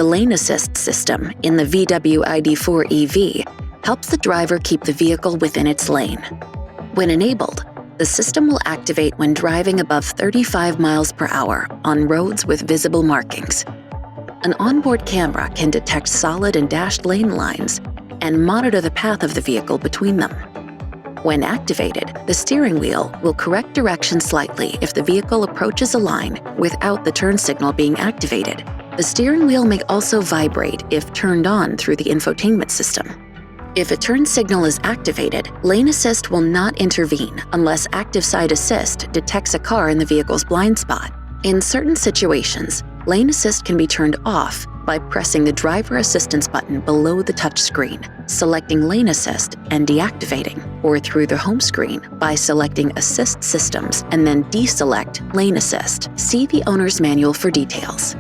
The Lane Assist system in the VW ID.4 EV helps the driver keep the vehicle within its lane. When enabled, the system will activate when driving above 35 miles per hour on roads with visible markings. An onboard camera can detect solid and dashed lane lines and monitor the path of the vehicle between them. When activated, the steering wheel will correct direction slightly if the vehicle approaches a line without the turn signal being activated. The steering wheel may also vibrate if turned on through the infotainment system. If a turn signal is activated, Lane Assist will not intervene unless Active Side Assist detects a car in the vehicle's blind spot. In certain situations, Lane Assist can be turned off by pressing the driver assistance button below the touchscreen, selecting Lane Assist and deactivating, or through the home screen by selecting Assist Systems and then deselect Lane Assist. See the owner's manual for details.